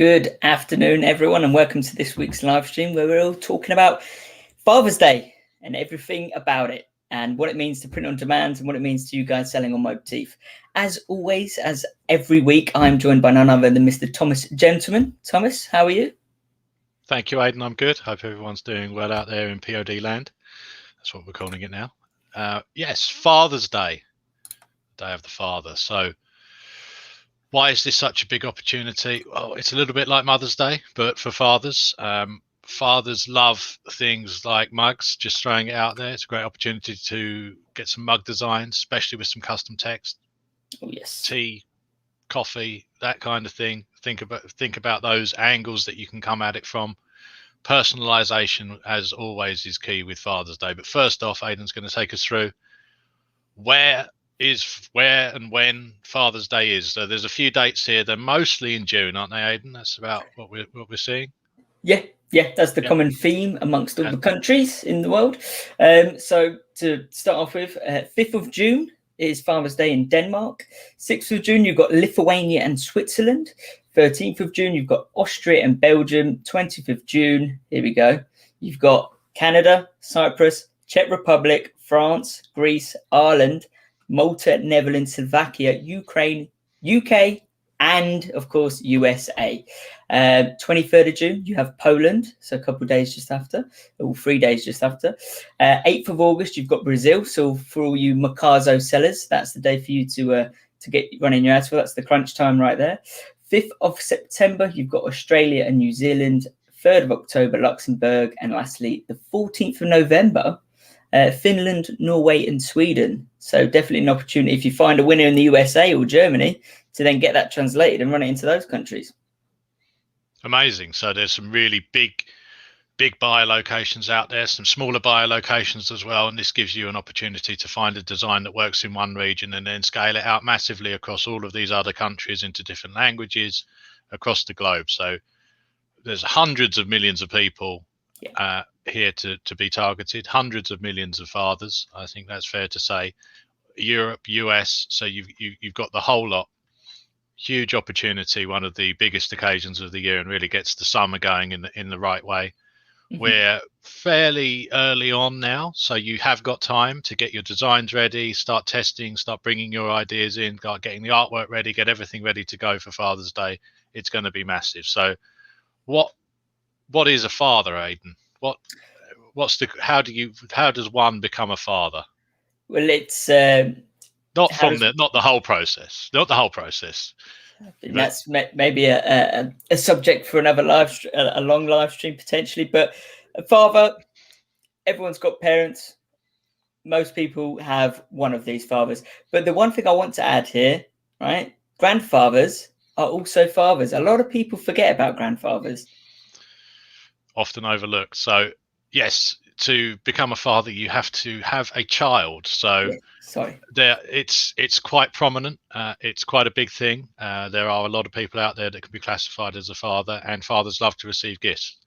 Good afternoon, everyone, and welcome to this week's live stream where we're all talking about Father's Day and everything about it and what it means to print on demand and what it means to you guys selling on Moteefe. As always, as every week, I'm joined by none other than Mr. Thomas Gentleman. Thomas, how are you? Thank you, Aidan. I'm good. Hope everyone's doing well out there in POD land. That's what we're calling it now. Yes, Father's Day, Day of the Father. So why is this such a big opportunity? Well, it's a little bit like Mother's Day, but for fathers. Fathers love things like mugs, just throwing it out there. It's a great opportunity to get some mug designs, especially with some custom text. Oh, yes. Tea, coffee, that kind of thing. Think about those angles that you can come at it from. Personalization, as always, is key with Father's Day. But first off, Aidan's going to take us through where and when Father's Day is. So there's a few dates here. They're mostly in June, aren't they, Aidan? That's about what we're seeing. Yeah, that's the common theme amongst all the countries in the world. So to start off with, 5th of June is Father's Day in Denmark. 6th of June, you've got Lithuania and Switzerland. 13th of June, you've got Austria and Belgium. 20th of June, here we go. You've got Canada, Cyprus, Czech Republic, France, Greece, Ireland, Malta, Netherlands, Slovakia, Ukraine, UK, and of course USA. 23rd of June, you have Poland, so a couple of days just after, or 3 days just after. 8th of August, you've got Brazil. So for all you Mercado sellers, that's the day for you to get running your ads for. That's the crunch time right there. 5th of September, you've got Australia and New Zealand. 3rd of October, Luxembourg, and lastly, the 14th of November, Finland, Norway, and Sweden. So definitely an opportunity if you find a winner in the USA or Germany to then get that translated and run it into those countries. Amazing. So there's some really big buyer locations out there, some smaller buyer locations as well, and this gives you an opportunity to find a design that works in one region and then scale it out massively across all of these other countries into different languages across the globe. So there's hundreds of millions of people here to be targeted, hundreds of millions of fathers. I think that's fair to say. Europe, US, so you've got the whole lot. Huge opportunity, one of the biggest occasions of the year, and really gets the summer going in the right way. We're fairly early on now, so you have got time to get your designs ready, start testing, start bringing your ideas in, start getting the artwork ready, get everything ready to go for Father's Day. It's going to be massive. So what is a father, Aidan? How does one become a father? Well, it's not the whole process. That's maybe a subject for another a long live stream potentially. But a father, everyone's got parents. Most people have one of these fathers. But the one thing I want to add here, right? Grandfathers are also fathers. A lot of people forget about grandfathers. Often overlooked. So yes, to become a father, you have to have a child. So it's quite prominent. It's quite a big thing. There are a lot of people out there that can be classified as a father, and fathers love to receive gifts.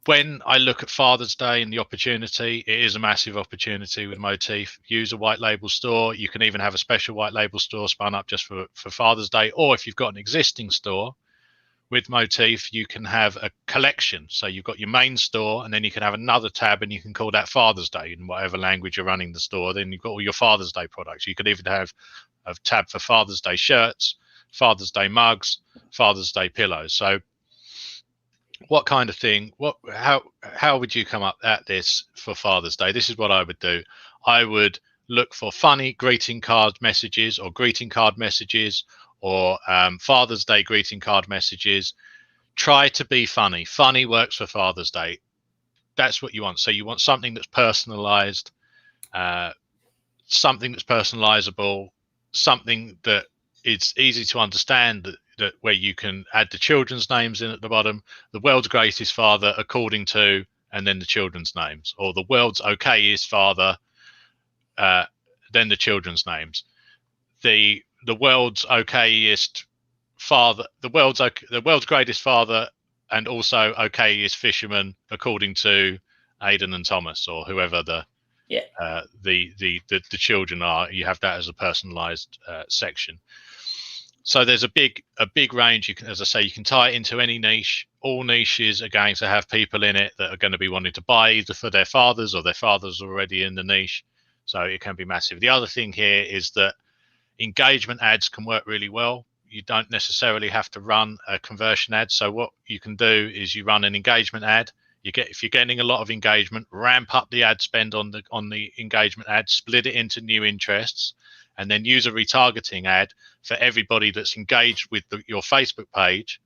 When I look at Father's Day and the opportunity, it is a massive opportunity with Moteefe. Use a white label store. You can even have a special white label store spun up just for Father's Day, or if you've got an existing store with Moteefe, you can have a collection. So you've got your main store, and then you can have another tab, and you can call that Father's Day in whatever language you're running the store. Then you've got all your Father's Day products. You could even have a tab for Father's Day shirts, Father's Day mugs, Father's Day pillows. So what kind of thing, how would you come up at this for Father's Day? This is what I would do. I would look for funny greeting card messages or Father's Day greeting card messages. Try to be funny. Funny works for Father's Day. That's what you want. So you want something that's personalized, something that's personalizable, something that it's easy to understand, that where you can add the children's names in at the bottom, the world's greatest father according to, and then the children's names, or the world's okayest father, then the children's names. The world's okayest father, the world's greatest father, and also okayest fisherman according to Aidan and Thomas, or whoever the children are. You have that as a personalized section. So there's a big range. You can, as I say, you can tie it into any niche. All niches are going to have people in it that are going to be wanting to buy either for their fathers or their fathers already in the niche. So it can be massive. The other thing here is that engagement ads can work really well. You don't necessarily have to run a conversion ad. So what you can do is you run an engagement ad. If you're getting a lot of engagement, ramp up the ad spend on the engagement ad, split it into new interests, and then use a retargeting ad for everybody that's engaged with your Facebook page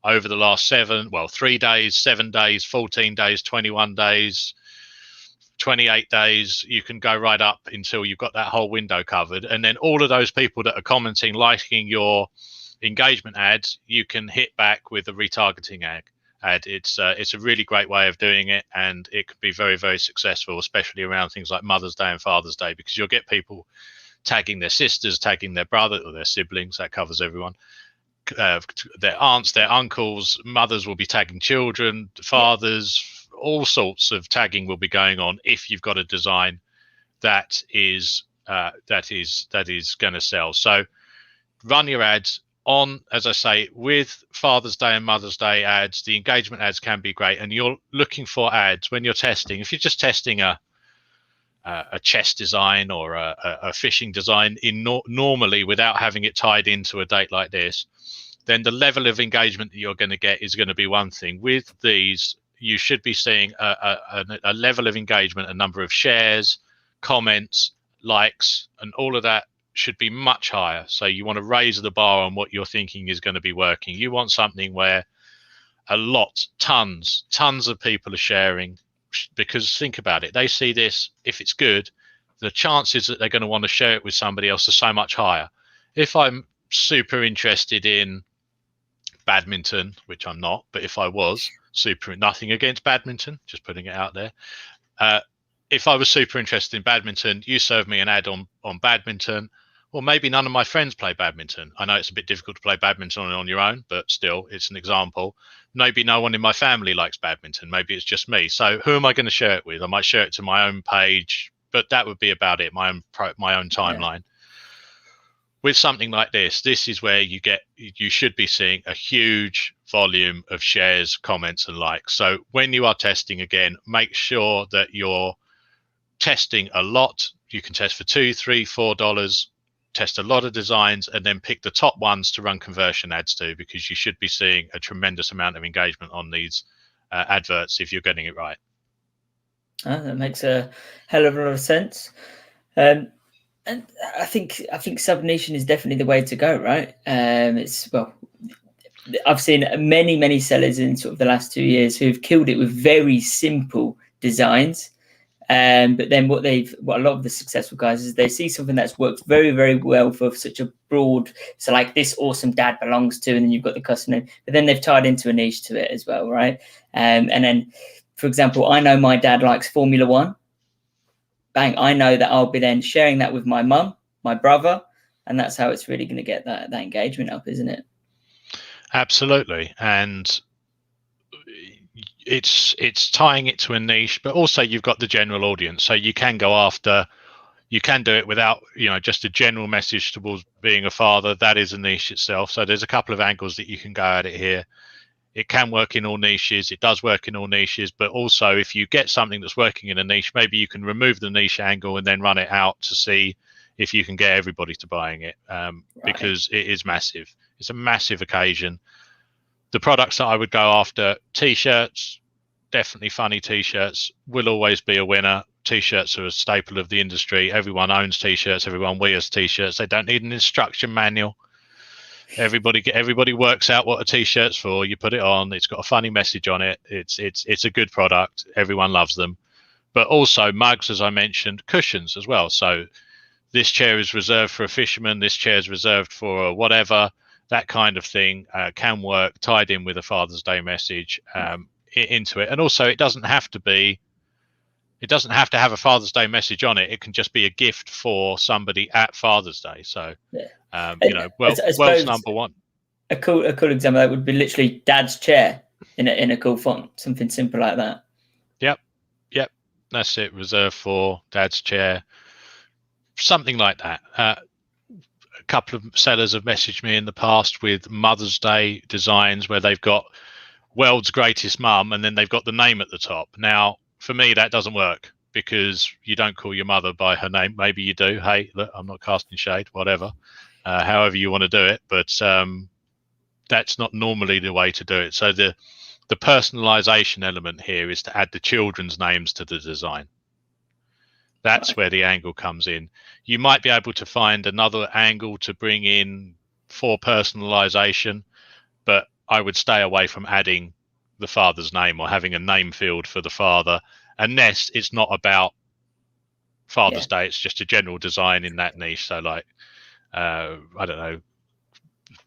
over the last 3 days, 7 days, 14 days, 21 days, 28 days. You can go right up until you've got that whole window covered. And then all of those people that are commenting, liking your engagement ads, you can hit back with a retargeting ad. It's a really great way of doing it, and it can be very, very successful, especially around things like Mother's Day and Father's Day, because you'll get people tagging their sisters, tagging their brother or their siblings. That covers everyone. Their aunts, their uncles, mothers will be tagging children, fathers. All sorts of tagging will be going on if you've got a design that is going to sell. So run your ads on, as I say, with Father's Day and Mother's Day ads. The engagement ads can be great, and you're looking for ads when you're testing. If you're just testing a chest design or a fishing design normally without having it tied into a date like this, then the level of engagement that you're going to get is going to be one thing. With these, you should be seeing a level of engagement, a number of shares, comments, likes, and all of that should be much higher. So you want to raise the bar on what you're thinking is going to be working. You want something where tons of people are sharing, because think about it, they see this. If it's good, the chances that they're going to want to share it with somebody else are so much higher. If I'm super interested in badminton, which I'm not, but if I was nothing against badminton, just putting it out there, if I was super interested in badminton, you serve me an ad on badminton. Well, maybe none of my friends play badminton. I know it's a bit difficult to play badminton on your own, but still, it's an example. Maybe no one in my family likes badminton. Maybe it's just me. So who am I going to share it with? I might share it to my own page, but that would be about it, my own timeline. Yeah. With something like this is where you should be seeing a huge volume of shares, comments, and likes. So when you are testing, again, make sure that you're testing a lot. You can test for $2, $3, $4. Test a lot of designs, and then pick the top ones to run conversion ads to, because you should be seeing a tremendous amount of engagement on these adverts if you're getting it right. That makes a hell of a lot of sense. And I think sub-niching is definitely the way to go, right? I've seen many sellers in sort of the last 2 years who've killed it with very simple designs. But then what a lot of the successful guys is they see something that's worked very, very well for such a broad, so like this awesome dad belongs to, and then you've got the customer, but then they've tied into a niche to it as well, right? And then, for example, I know my dad likes Formula One. Bang, I know that I'll be then sharing that with my mum, my brother, and that's how it's really going to get that engagement up, isn't it? Absolutely. And it's tying it to a niche, but also you've got the general audience, so you can do it without just a general message towards being a father. That is a niche itself. So there's a couple of angles that you can go at it here. It can work in all niches. It does work in all niches, but also if you get something that's working in a niche, maybe you can remove the niche angle and then run it out to see if you can get everybody to buying it, because it is massive. It's a massive occasion. The products that I would go after, t-shirts, definitely funny t-shirts, will always be a winner. T-shirts are a staple of the industry. Everyone owns t-shirts. Everyone wears t-shirts. They don't need an instruction manual. Everybody works out what a t-shirt's for. You put it on. It's got a funny message on it. It's a good product. Everyone loves them. But also mugs, as I mentioned, cushions as well. So this chair is reserved for a fisherman. This chair is reserved for whatever. That kind of thing can work, tied in with a Father's Day message into it. And also, it doesn't have to have a Father's Day message on it. It can just be a gift for somebody at Father's Day. So, world's number one. A cool example that would be literally Dad's chair in a cool font, something simple like that. Yep, that's it. Reserved for Dad's chair, something like that. couple of sellers have messaged me in the past with Mother's Day designs where they've got world's greatest mum and then they've got the name at the top. Now, for me, that doesn't work because you don't call your mother by her name. Maybe you do. Hey, look, I'm not casting shade, whatever, however you want to do it. But that's not normally the way to do it. So the personalization element here is to add the children's names to the design. That's where the angle comes in. You might be able to find another angle to bring in for personalization, but I would stay away from adding the father's name or having a name field for the father, unless it's not about Father's Day. It's just a general design in that niche. So like, I don't know,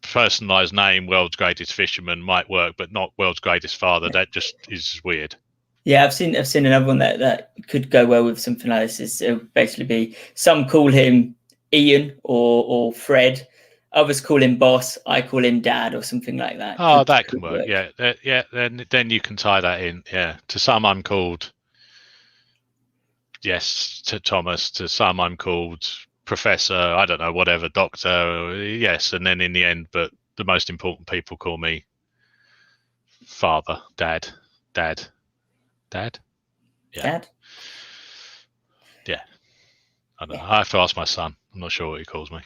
personalized name, world's greatest fisherman might work, but not world's greatest father. That just is weird. Yeah, I've seen another one that could go well with something like this. It would basically be, some call him Ian or Fred, others call him boss, I call him dad, or something like that. Oh, that can work. Yeah. Then you can tie that in. Yeah, to some I'm called to Thomas, to some I'm called Professor, I don't know, whatever, Doctor. Yes, and then in the end, but the most important people call me Father, Dad. Yeah. Dad? Yeah. I don't know. I have to ask my son. I'm not sure what he calls me.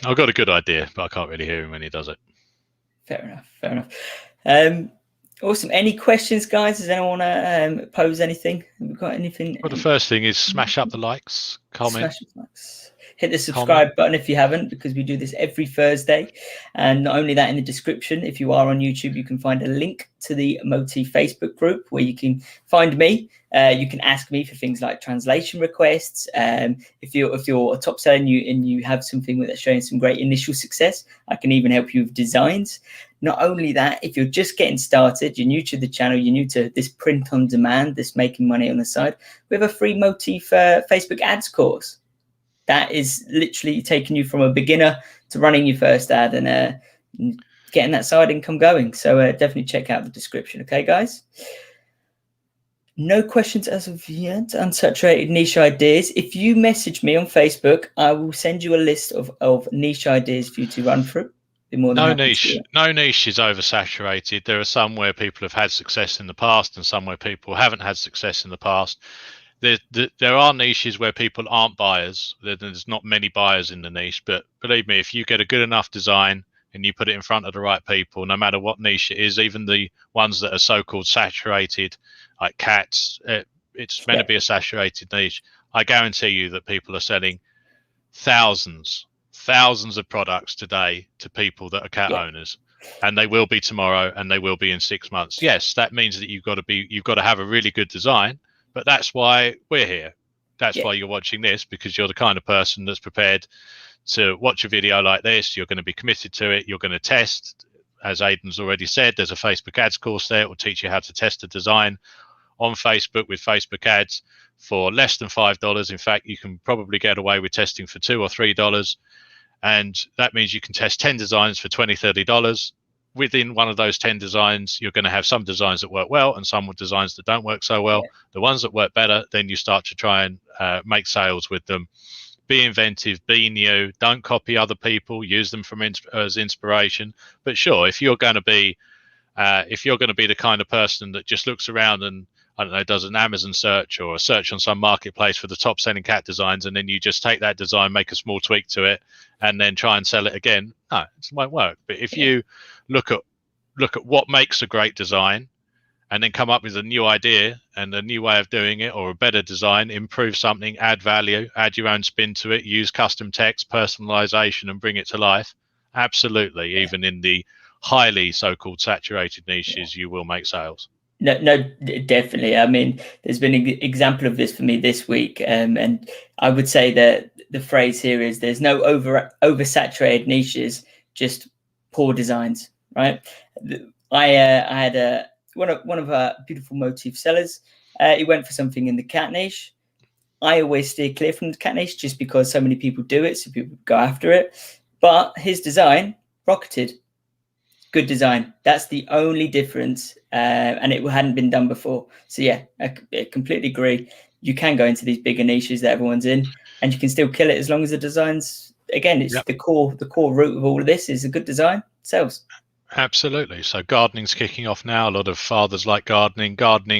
I've got a good idea, but I can't really hear him when he does it. Fair enough. Awesome. Any questions, guys? Does anyone want to pose anything? Have we got anything? Well, the first thing is smash up the likes, comment. Smash the likes. Hit the subscribe button if you haven't, because we do this every Thursday. And not only that, in the description, if you are on YouTube, you can find a link to the Moteefe Facebook group where you can find me. You can ask me for things like translation requests. If you're a top seller and you have something that's showing some great initial success, I can even help you with designs. Not only that, if you're just getting started, you're new to the channel, you're new to this print on demand, this making money on the side, we have a free Moteefe Facebook ads course. That is literally taking you from a beginner to running your first ad and getting that side income going. So definitely check out the description. Okay, guys? No questions as of yet. Unsaturated niche ideas. If you message me on Facebook, I will send you a list of niche ideas for you to run through. No niche is oversaturated. There are some where people have had success in the past and some where people haven't had success in the past. There are niches where people aren't buyers. There's not many buyers in the niche, but believe me, if you get a good enough design and you put it in front of the right people, no matter what niche it is, even the ones that are so-called saturated, like cats, it's meant to be a saturated niche. I guarantee you that people are selling thousands of products today to people that are cat owners, and they will be tomorrow, and they will be in 6 months. Yes, that means that you've got to have a really good design. But that's why we're here. That's why you're watching this, because you're the kind of person that's prepared to watch a video like this. You're going to be committed to it. You're going to test. As Aidan's already said, there's a Facebook ads course there. It will teach you how to test a design on Facebook with Facebook ads for less than $5. In fact, you can probably get away with testing for $2 or $3. And that means you can test 10 designs for $20, $30. Within one of those 10 designs, you're going to have some designs that work well and some designs that don't work so well. The ones that work better, then you start to try and make sales with them. Be inventive, be new, don't copy other people, use them as inspiration. But sure, if you're going to be the kind of person that just looks around and, I don't know, does an Amazon search or a search on some marketplace for the top selling cat designs, and then you just take that design, make a small tweak to it, and then try and sell it again, no, it won't work. But if you look at what makes a great design and then come up with a new idea and a new way of doing it, or a better design, improve something, add value, add your own spin to it, use custom text, personalization, and bring it to life, absolutely, even in the highly so-called saturated niches, you will make sales. No, definitely. I mean, there's been an example of this for me this week, and I would say that the phrase here is there's no oversaturated niches, just poor designs, right? I had one of our beautiful Moteefe sellers. He went for something in the cat niche. I always steer clear from the cat niche just because so many people do it, so people go after it. But his design rocketed. Good design. That's the only difference, and it hadn't been done before. So yeah, I completely agree. You can go into these bigger niches that everyone's in. and you can still kill it as long as the design's, again, it's the core root of all of this is a good design sells. Absolutely. So gardening's kicking off now. A lot of fathers like gardening.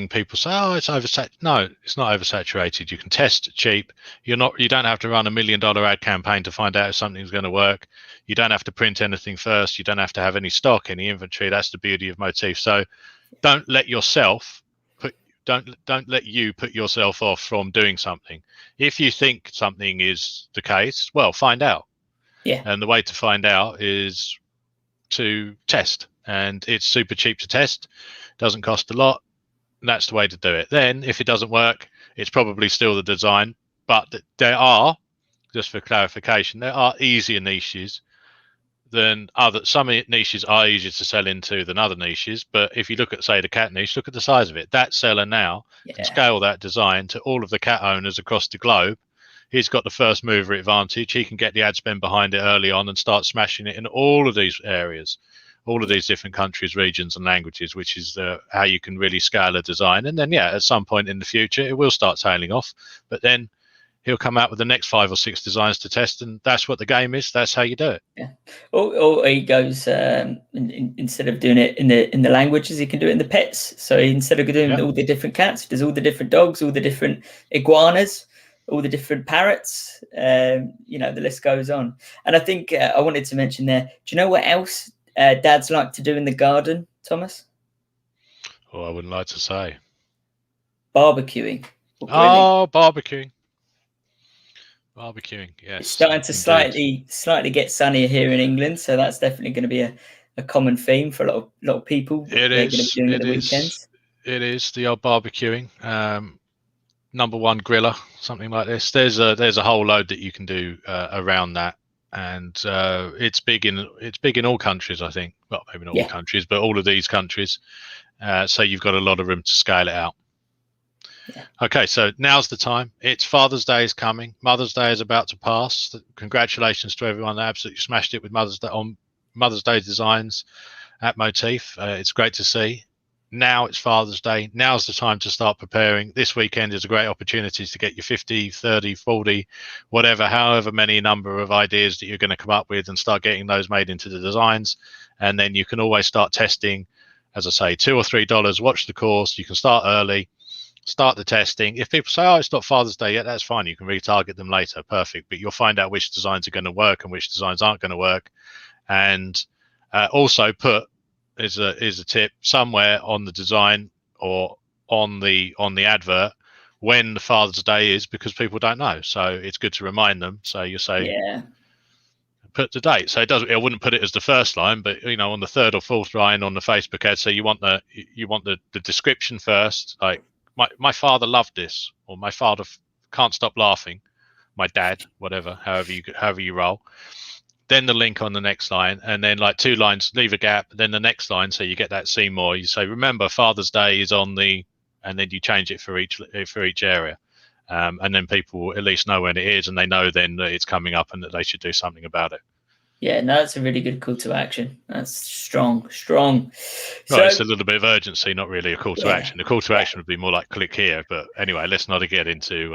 People say, "Oh, it's oversaturated." No, it's not oversaturated. You can test cheap. You don't have to run $1 million ad campaign to find out if something's going to work. You don't have to print anything first. You don't have to have any stock, any inventory. That's the beauty of Moteefe. So don't let yourself don't let you put yourself off from doing something. If you think something is the case, well, find out. Yeah. And the way to find out is to test, and it's super cheap to test, doesn't cost a lot, and that's the way to do it. Then if it doesn't work, it's probably still the design, but there are, just for clarification, there are easier niches than some niches are easier to sell into than other niches. But if you look at, say, the cat niche, look at the size of it. That seller now can scale that design to all of the cat owners across the globe. He's got the first mover advantage. He can get the ad spend behind it early on and start smashing it in all of these areas, all of these different countries, regions, and languages, which is how you can really scale a design. And then, at some point in the future, it will start tailing off. But then he'll come out with the next 5 or 6 designs to test, and that's what the game is. That's how you do it. Yeah. Or he goes instead of doing it in the languages, he can do it in the pets. So instead of doing all the different cats, he does all the different dogs, all the different iguanas, all the different parrots. The list goes on. And I think I wanted to mention there. Do you know what else dads like to do in the garden, Thomas? Oh, I wouldn't like to say. Barbecuing. Oh, barbecuing. Barbecuing, yes. It's starting to slightly get sunnier here in England, so that's definitely going to be a common theme for a lot of people. It is. Going to be doing it the weekends. It is the old barbecuing. Number one griller, something like this. There's a whole load that you can do around that, and it's big in all countries, I think. Well, maybe not all countries, but all of these countries. So you've got a lot of room to scale it out. Yeah. Okay, so now's the time. It's Father's Day is coming. Mother's Day is about to pass. Congratulations to everyone that absolutely smashed it with Mother's Day designs at Moteefe. It's great to see. Now it's Father's Day. Now's the time to start preparing. This weekend is a great opportunity to get your 50, 30, 40, however many number of ideas that you're going to come up with, and start getting those made into the designs. And then you can always start testing. As I say, $2 or $3, watch the course. You can start early, start the testing. If people say, "Oh, it's not Father's Day yet," that's fine. You can retarget them later. Perfect. But you'll find out which designs are going to work and which designs aren't going to work. And also put is a tip somewhere on the design or on the advert when the Father's Day is, because people don't know. So it's good to remind them. So you say, put the date. So I wouldn't put it as the first line, but on the third or fourth line on the Facebook ad. So you want the description first, like my father loved this, or my father can't stop laughing, my dad, whatever, however you roll. Then the link on the next line, and then like 2 lines, leave a gap, then the next line, so you get that see more. You say, remember, Father's Day is on and then you change it for each area, and then people will at least know when it is, and they know then that it's coming up and that they should do something about it. Yeah, no, that's a really good call to action. That's strong. Right, so it's a little bit of urgency, not really a call to action. The call to action would be more like click here. But anyway, let's not get into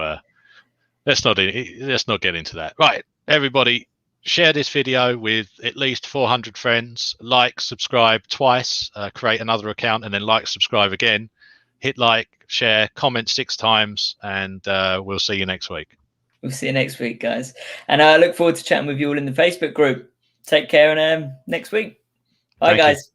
that. Right, everybody, share this video with at least 400 friends. Like, subscribe twice, create another account, and then like, subscribe again. Hit like, share, comment 6 times, and we'll see you next week. We'll see you next week, guys. And I look forward to chatting with you all in the Facebook group. Take care, and next week. Bye, guys.